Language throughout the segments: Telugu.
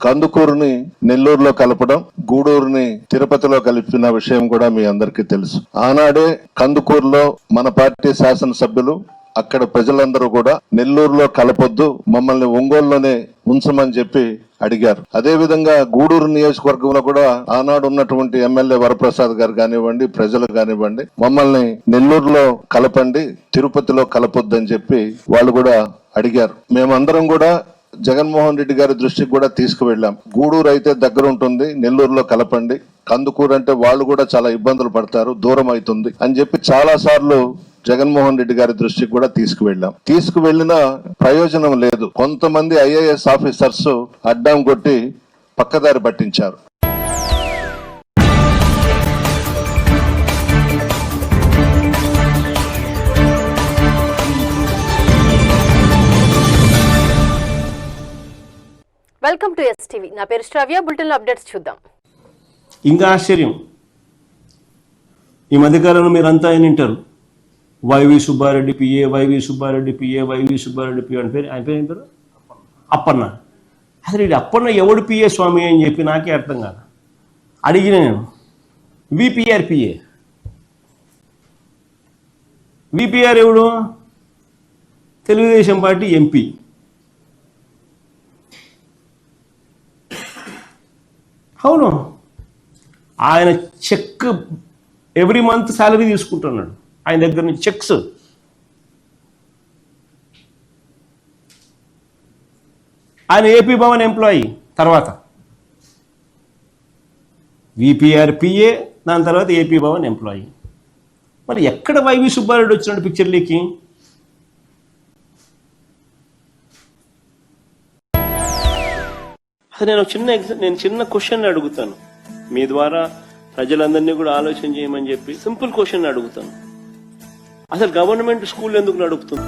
కందుకూరుని నెల్లూరులో కలపడం, గూడూరుని తిరుపతిలో కలిపిన విషయం కూడా మీ అందరికీ తెలుసు. ఆనాడే కందుకూరులో మన పార్టీ శాసనసభ్యులు అక్కడ ప్రజలందరూ కూడా నెల్లూరులో కలపొద్దు, మమ్మల్ని ఒంగోలులోనే ఉంచమని చెప్పి అడిగారు. అదే విధంగా గూడూరు నియోజకవర్గంలో కూడా ఆనాడు ఉన్నటువంటి ఎమ్మెల్యే వరప్రసాద్ గారు కానివ్వండి, ప్రజలు కానివ్వండి, మమ్మల్ని నెల్లూరులో కలపండి, తిరుపతిలో కలపొద్దు అని చెప్పి వాళ్ళు కూడా అడిగారు. మేమందరం కూడా జగన్మోహన్ రెడ్డి గారి దృష్టికి కూడా తీసుకువెళ్ళాం. గూడూరు అయితే దగ్గర ఉంటుంది, నెల్లూరులో కలపండి, కందుకూరు అంటే వాళ్ళు కూడా చాలా ఇబ్బందులు పడతారు, దూరం అవుతుంది అని చెప్పి చాలా సార్లు జగన్మోహన్ రెడ్డి గారి దృష్టికి కూడా తీసుకువెళ్ళిన ప్రయోజనం లేదు. కొంతమంది ఐఏఎస్ ఆఫీసర్స్ అడ్డం కొట్టి పక్కదారి పట్టించారు. Welcome to STV. నా పేరు శ్రావ్య. బులెటిన్ లో అప్డేట్స్ చూద్దాం. ఇంకా ఆశ్చర్యం, ఈ మధ్యకాలంలో మీరంతా ఆయన వింటారు, Y V Subba Reddy PA, Y V Subba Reddy PA, Y V Subba Reddy PA అని పేరు. ఆయన పేరు ఏం పేరు? అప్పన్న. అసలు ఇది అప్పన్న ఎవడు పిఏ స్వామి అని చెప్పి నాకే అర్థం కాదు. అడిగిన నేను విపిఆర్ పిఏ. విపిఆర్ ఎవడు? Telugu Desam party MP. అవును, ఆయన చెక్ ఎవ్రీ మంత్ శాలరీ తీసుకుంటున్నాడు ఆయన దగ్గర నుంచి, చెక్స్. ఆయన ఏపీ భవన్ ఎంప్లాయీ, తర్వాత విపిఆర్ పిఏ, దాని తర్వాత ఏపీ భవన్ ఎంప్లాయీ. మరి ఎక్కడ వైవి సుబ్బారెడ్డి వచ్చినట్టు పిక్చర్లీకి? అది నేను చిన్న క్వశ్చన్ అడుగుతాను, మీ ద్వారా ప్రజలందరినీ కూడా ఆలోచన చేయమని చెప్పి సింపుల్ క్వశ్చన్ అడుగుతాను. అసలు గవర్నమెంట్ స్కూల్ ఎందుకు నడుపుతుంది?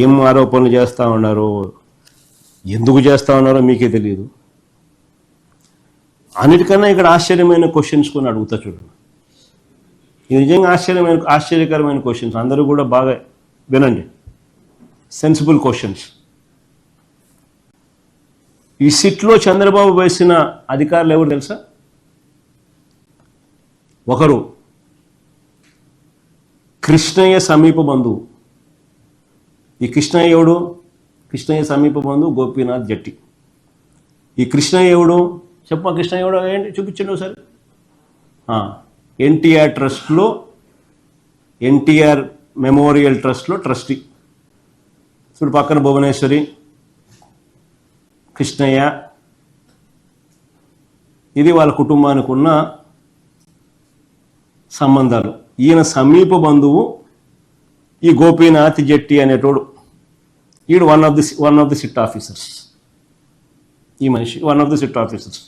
ఏం ఆరోపణలు చేస్తా ఉన్నారో, ఎందుకు చేస్తా ఉన్నారో మీకే తెలియదు. అన్నిటికన్నా ఇక్కడ ఆశ్చర్యమైన క్వశ్చన్స్ కొన్ని అడుగుతా చూడండి. ఇది నిజంగా ఆశ్చర్యకరమైన క్వశ్చన్స్. అందరూ కూడా బాగా వినండి, సెన్సిబుల్ క్వశ్చన్స్. ఈ సిట్లో చంద్రబాబు వేసిన అధికారులు ఎవరు తెలుసా? ఒకరు కృష్ణయ్య సమీప బంధువు. ఈ కృష్ణయ్య ఎవడు? కృష్ణయ్య సమీప బంధువు గోపీనాథ్ జట్టి. ఈ కృష్ణయ్య ఎవడు? చెప్ప కృష్ణయ్య ఎవడు ఏంటి చూపించండి ఒకసారి. ఎన్టీఆర్ ట్రస్ట్లో, ఎన్టీఆర్ మెమోరియల్ ట్రస్ట్లో ట్రస్టీ. ఇప్పుడు పక్కన భువనేశ్వరి, కృష్ణయ్య. ఇది వాళ్ళ కుటుంబానికి ఉన్న సంబంధాలు. ఈయన సమీప బంధువు ఈ గోపీనాథ్ జట్టి అనేటోడు. ఈడు one of the SIT officers. ఈ మనిషి one of the SIT officers.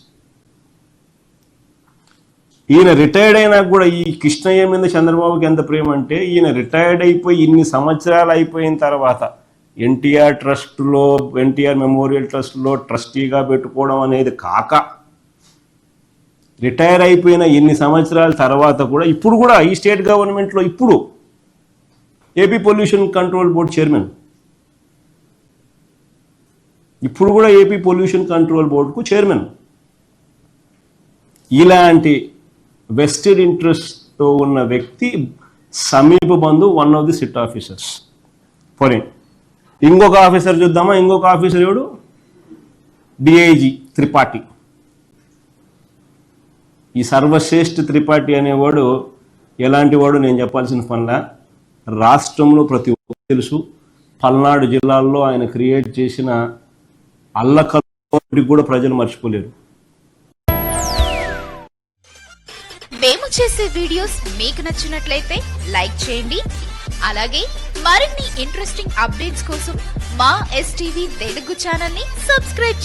ఈయన రిటైర్డ్ అయినా కూడా ఈ కృష్ణయ్య మీద చంద్రబాబుకి ఎంత ప్రేమ అంటే, ఈయన రిటైర్డ్ అయిపోయి ఇన్ని సంవత్సరాలు అయిపోయిన తర్వాత ఎన్టీఆర్ ట్రస్ట్లో, ఎన్టీఆర్ మెమోరియల్ ట్రస్ట్లో ట్రస్టీగా పెట్టుకోవడం అనేది కాక, రిటైర్ అయిపోయిన ఎన్ని సంవత్సరాల తర్వాత కూడా ఇప్పుడు కూడా ఈ స్టేట్ గవర్నమెంట్లో ఇప్పుడు AP pollution control board chairman, ఇప్పుడు కూడా ఏపీ పొల్యూషన్ కంట్రోల్ బోర్డుకు చైర్మన్. ఇలాంటి వెస్టెడ్ ఇంట్రెస్ట్తో ఉన్న వ్యక్తి సమీప బంధు one of the SIT officers. పోనీ ఇంకొక ఆఫీసర్ చూద్దామా? ఇంకొక ఆఫీసర్ ఎవడు? డిఐజీ త్రిపాఠి. ఈ సర్వశ్రేష్ఠ త్రిపాఠి అనేవాడు ఎలాంటి వాడు నేను చెప్పాల్సిన పనిలా. రాష్ట్రంలో ప్రతి ఒక్కరికి తెలుసు. పల్నాడు జిల్లాల్లో ఆయన క్రియేట్ చేసిన అల్లకల్లోటికి కూడా ప్రజలు మర్చిపోలేరు. మేము చేసే వీడియోస్ మీకు నచ్చినట్లయితే లైక్ చేయండి. అలాగే మరిన్ని ఇంట్రెస్టింగ్ అప్డేట్స్ కోసం మా ఎస్టీవీ తెలుగు ఛానల్ ని సబ్స్క్రైబ్ చేయండి.